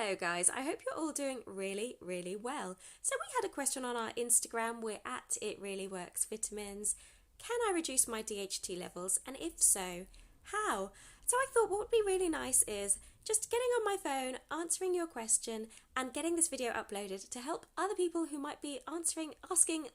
Hello guys, I hope you're all doing really well. So we had a question on our Instagram, we're at It Really Works Vitamins. Can I reduce my DHT levels, and if so, how? So I thought what would be really nice is just getting on my phone, answering your question and getting this video uploaded to help other people who might be asking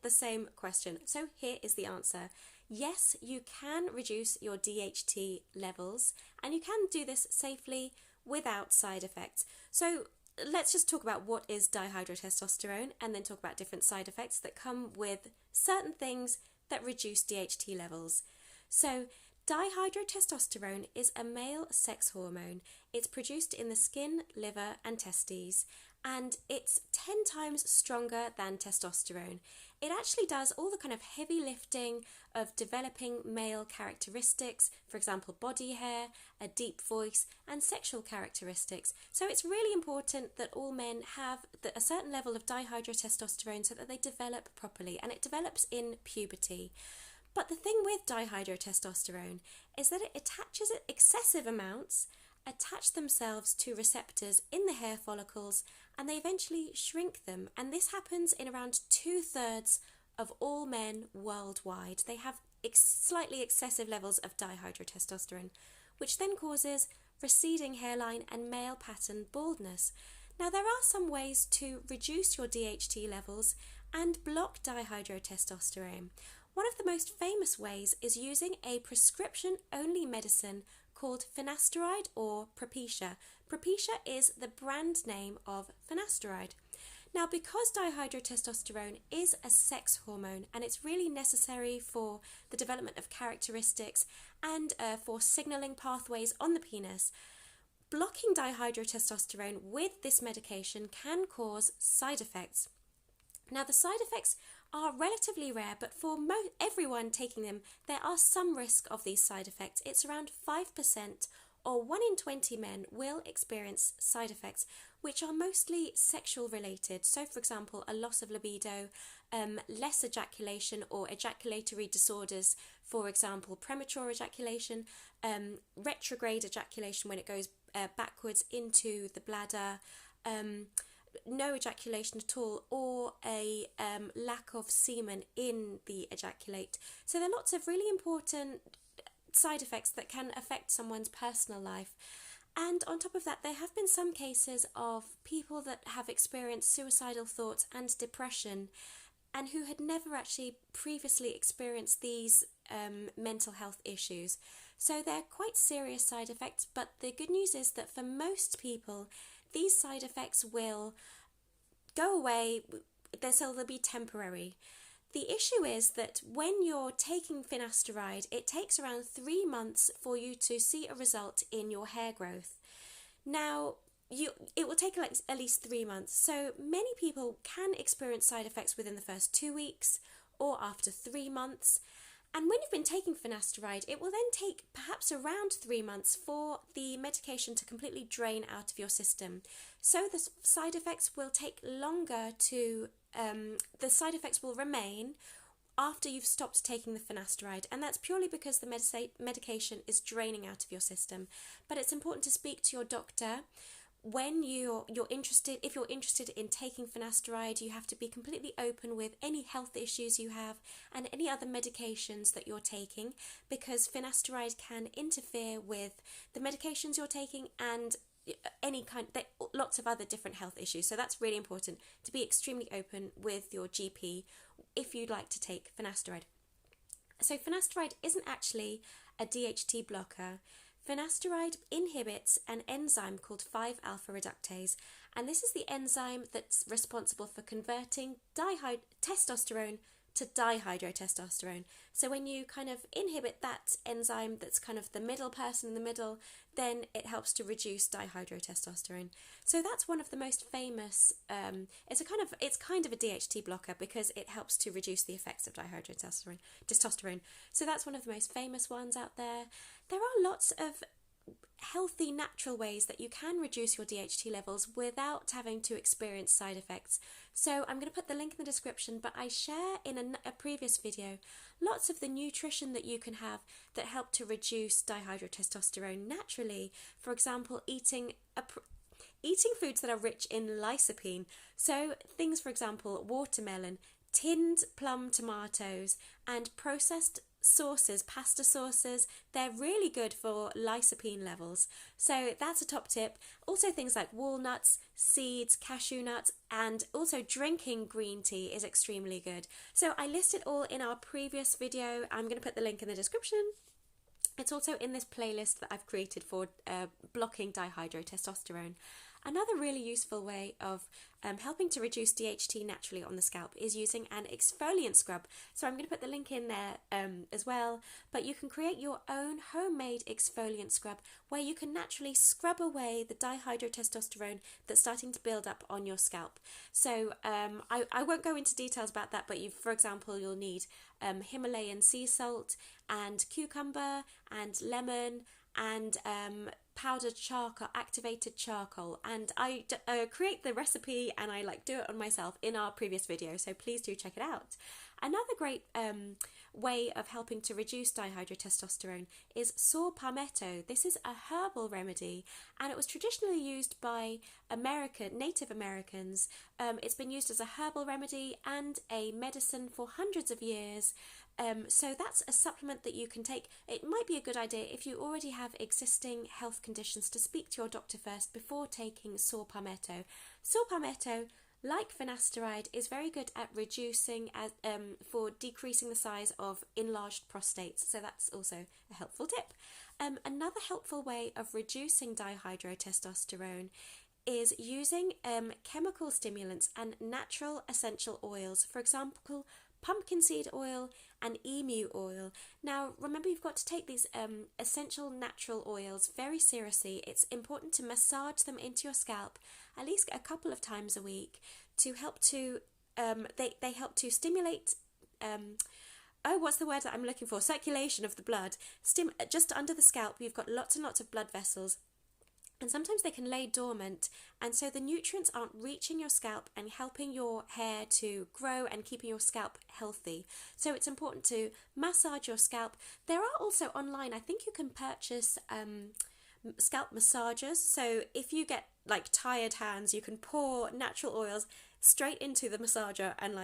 the same question. So here is the answer. Yes, you can reduce your DHT levels and you can do this safely without side effects. So let's just talk about what is dihydrotestosterone and then talk about different side effects that come with certain things that reduce DHT levels. So dihydrotestosterone is a male sex hormone. It's produced in the skin, liver and testes, and it's 10 times stronger than testosterone. It actually does all the kind of heavy lifting of developing male characteristics, for example body hair, a deep voice and sexual characteristics. So it's really important that all men have a certain level of dihydrotestosterone so that they develop properly, and it develops in puberty. But the thing with dihydrotestosterone is that it attaches excessive amounts, attach themselves to receptors in the hair follicles, and they eventually shrink them. And this happens in around 2/3 of all men worldwide. They have slightly excessive levels of dihydrotestosterone, which then causes receding hairline and male pattern baldness. Now, there are some ways to reduce your DHT levels and block dihydrotestosterone. One of the most famous ways is using a prescription-only medicine called finasteride or Propecia. Propecia is the brand name of finasteride. Now, because dihydrotestosterone is a sex hormone and it's really necessary for the development of characteristics and for signaling pathways on the penis, blocking dihydrotestosterone with this medication can cause side effects. Now, the side effects are relatively rare, but for everyone taking them, there are some risk of these side effects. It's around 5%, or 1 in 20 men will experience side effects, which are mostly sexual related. So, for example, a loss of libido, less ejaculation or ejaculatory disorders, for example, premature ejaculation, retrograde ejaculation when it goes backwards into the bladder, no ejaculation at all, or a lack of semen in the ejaculate. So there are lots of really important side effects that can affect someone's personal life. And on top of that, there have been some cases of people that have experienced suicidal thoughts and depression and who had never actually previously experienced these mental health issues. So they're quite serious side effects, but the good news is that for most people, these side effects will go away, so they'll be temporary. The issue is that when you're taking finasteride, it takes around 3 months for you to see a result in your hair growth. Now, it will take at least 3 months, so many people can experience side effects within the first 2 weeks or after 3 months. And when you've been taking finasteride, it will then take perhaps around 3 months for the medication to completely drain out of your system. So the side effects will take longer the side effects will remain after you've stopped taking the finasteride, and that's purely because the medication is draining out of your system. But it's important to speak to your doctor when you're interested. If you're interested in taking finasteride, you have to be completely open with any health issues you have and any other medications that you're taking, because finasteride can interfere with the medications you're taking and lots of other different health issues. So that's really important to be extremely open with your GP if you'd like to take finasteride. So finasteride isn't actually a DHT blocker. Finasteride inhibits an enzyme called 5-alpha reductase, and this is the enzyme that's responsible for converting testosterone to dihydrotestosterone. So when you kind of inhibit that enzyme that's kind of the middle person in the middle, then it helps to reduce dihydrotestosterone. So that's one of the most famous, it's kind of a DHT blocker because it helps to reduce the effects of dihydrotestosterone. So that's one of the most famous ones out there. There are lots of healthy, natural ways that you can reduce your DHT levels without having to experience side effects. So I'm going to put the link in the description, but I share in a previous video lots of the nutrition that you can have that help to reduce dihydrotestosterone naturally. For example, eating eating foods that are rich in lycopene. So things, for example, watermelon, tinned plum tomatoes, and processed sauces, pasta sauces, they're really good for lycopene levels. So that's a top tip. Also things like walnuts, seeds, cashew nuts, and also drinking green tea is extremely good. So I list it all in our previous video. I'm going to put the link in the description. It's also in this playlist that I've created for blocking dihydrotestosterone. Another really useful way of helping to reduce DHT naturally on the scalp is using an exfoliant scrub. So I'm going to put the link in there as well, but you can create your own homemade exfoliant scrub where you can naturally scrub away the dihydrotestosterone that's starting to build up on your scalp. So I won't go into details about that, but for example, you'll need Himalayan sea salt and cucumber and lemon and powdered charcoal, activated charcoal, and I create the recipe and I do it on myself in our previous video, so please do check it out. Another great way of helping to reduce dihydrotestosterone is saw palmetto. This is a herbal remedy and it was traditionally used by Native Americans. It's been used as a herbal remedy and a medicine for hundreds of years. So that's a supplement that you can take. It might be a good idea if you already have existing health conditions to speak to your doctor first before taking saw palmetto. Saw palmetto, like finasteride, is very good at reducing, for decreasing the size of enlarged prostates. So that's also a helpful tip. Another helpful way of reducing dihydrotestosterone is using chemical stimulants and natural essential oils. For example, pumpkin seed oil and emu oil. Now remember, you've got to take these essential natural oils very seriously. It's important to massage them into your scalp at least a couple of times a week to help to they help to stimulate what's the word that I'm looking for? Circulation of the blood. Just under the scalp you've got lots and lots of blood vessels, and sometimes they can lay dormant, and so the nutrients aren't reaching your scalp and helping your hair to grow and keeping your scalp healthy. So it's important to massage your scalp. There are also online, I think you can purchase scalp massagers. So if you get tired hands, you can pour natural oils straight into the massager and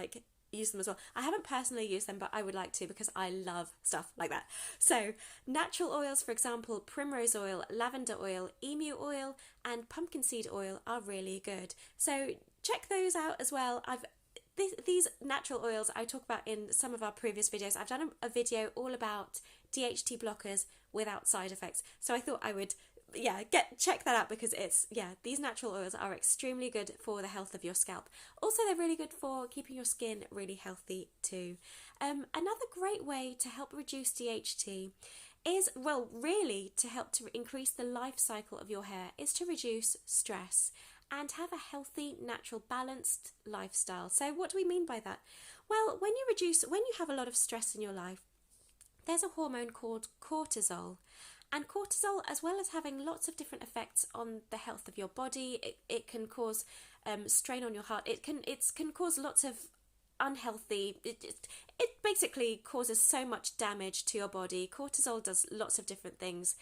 use them as well. I haven't personally used them, but I would like to because I love stuff like that. So natural oils, for example, primrose oil, lavender oil, emu oil, and pumpkin seed oil are really good. So check those out as well. These natural oils I talk about in some of our previous videos. I've done a video all about DHT blockers without side effects. So I thought I would check that out because these natural oils are extremely good for the health of your scalp. Also, they're really good for keeping your skin really healthy too. Another great way to help reduce DHT is, really to help to increase the life cycle of your hair, is to reduce stress and have a healthy, natural, balanced lifestyle. So what do we mean by that? Well, when you have a lot of stress in your life, there's a hormone called cortisol. And cortisol, as well as having lots of different effects on the health of your body, it can cause strain on your heart. It can cause lots of unhealthy. It basically causes so much damage to your body. Cortisol does lots of different things.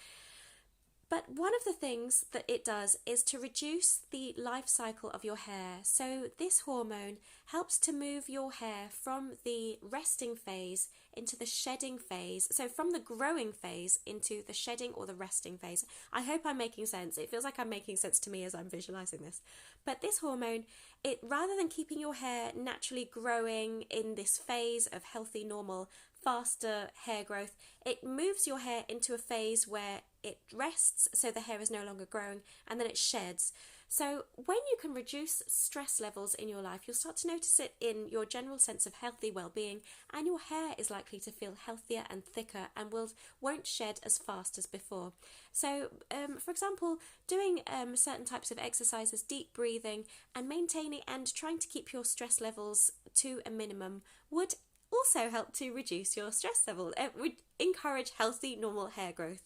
But one of the things that it does is to reduce the life cycle of your hair. So this hormone helps to move your hair from the resting phase into the shedding phase. So from the growing phase into the shedding or the resting phase. I hope I'm making sense. It feels like I'm making sense to me as I'm visualizing this. But this hormone, rather than keeping your hair naturally growing in this phase of healthy, normal, faster hair growth, it moves your hair into a phase where it rests, so the hair is no longer growing, and then it sheds. So when you can reduce stress levels in your life, you'll start to notice it in your general sense of healthy well-being, and your hair is likely to feel healthier and thicker and won't shed as fast as before. So for example, doing certain types of exercises, deep breathing, and maintaining and trying to keep your stress levels to a minimum would also help to reduce your stress level. It would encourage healthy, normal hair growth.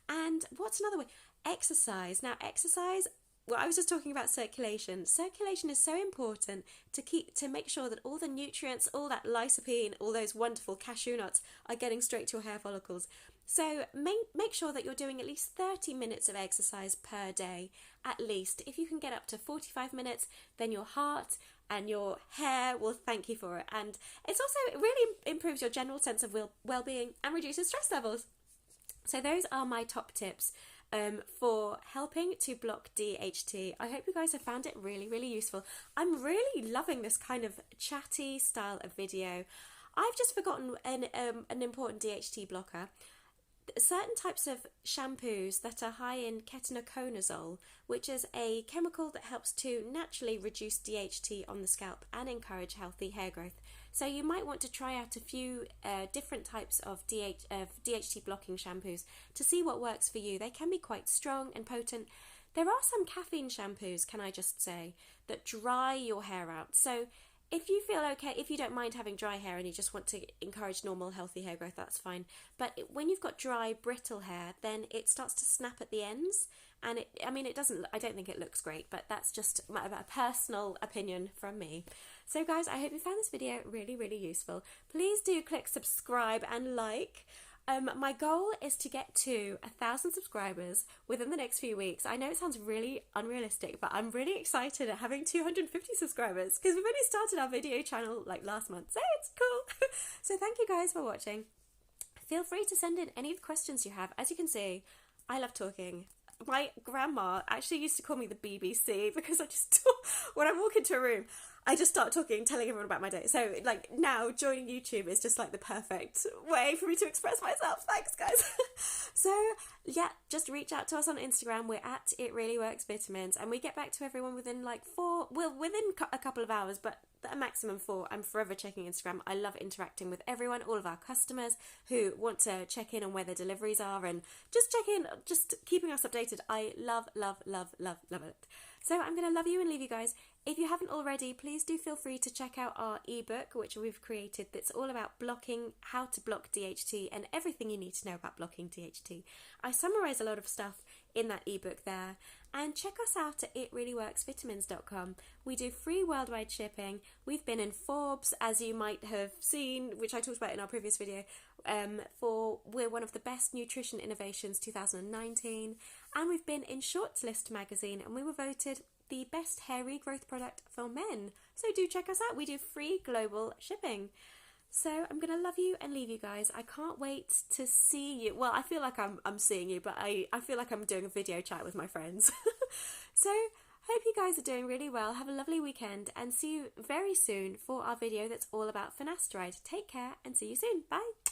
And what's another way? Exercise. Now, exercise, I was just talking about circulation. Circulation is so important to make sure that all the nutrients, all that lycopene, all those wonderful cashew nuts are getting straight to your hair follicles. So make sure that you're doing at least 30 minutes of exercise per day. at least. If you can get up to 45 minutes, then your heart and your hair will thank you for it. And it really improves your general sense of well-being and reduces stress levels. So those are my top tips for helping to block DHT. I hope you guys have found it really, really useful. I'm really loving this kind of chatty style of video. I've just forgotten an important DHT blocker. Certain types of shampoos that are high in ketoconazole, which is a chemical that helps to naturally reduce DHT on the scalp and encourage healthy hair growth. So you might want to try out a few different types of DHT blocking shampoos to see what works for you. They can be quite strong and potent. There are some caffeine shampoos, can I just say, that dry your hair out. So if you feel okay, if you don't mind having dry hair and you just want to encourage normal healthy hair growth, that's fine. But when you've got dry, brittle hair, then it starts to snap at the ends. And I don't think it looks great, but that's just a personal opinion from me. So guys, I hope you found this video really, really useful. Please do click subscribe and like. My goal is to get to 1,000 subscribers within the next few weeks. I know it sounds really unrealistic, but I'm really excited at having 250 subscribers because we've only started our video channel like last month, so it's cool. So thank you guys for watching. Feel free to send in any questions you have. As you can see, I love talking. My grandma actually used to call me the BBC because I just when I walk into a room, I just start talking, telling everyone about my day. So like now joining YouTube is just like the perfect way for me to express myself. Thanks guys. So yeah, just reach out to us on Instagram. We're at It Really Works Vitamins, and we get back to everyone within within a couple of hours, but a maximum 4. I'm forever checking Instagram. I love interacting with everyone, all of our customers who want to check in on where their deliveries are and just check in, just keeping us updated. I love it. So I'm going to love you and leave you guys. If you haven't already, please do feel free to check out our ebook, which we've created, that's all about how to block DHT and everything you need to know about blocking DHT. I summarise a lot of stuff in that ebook there. And check us out at itreallyworksvitamins.com. We do free worldwide shipping. We've been in Forbes, as you might have seen, which I talked about in our previous video, we're one of the best nutrition innovations 2019. And we've been in Shortlist Magazine, and we were voted the best hair regrowth product for men. So do check us out. We do free global shipping. So I'm going to love you and leave you guys. I can't wait to see you. Well, I feel like I'm seeing you, but I feel like I'm doing a video chat with my friends. So hope you guys are doing really well. Have a lovely weekend and see you very soon for our video that's all about finasteride. Take care and see you soon. Bye.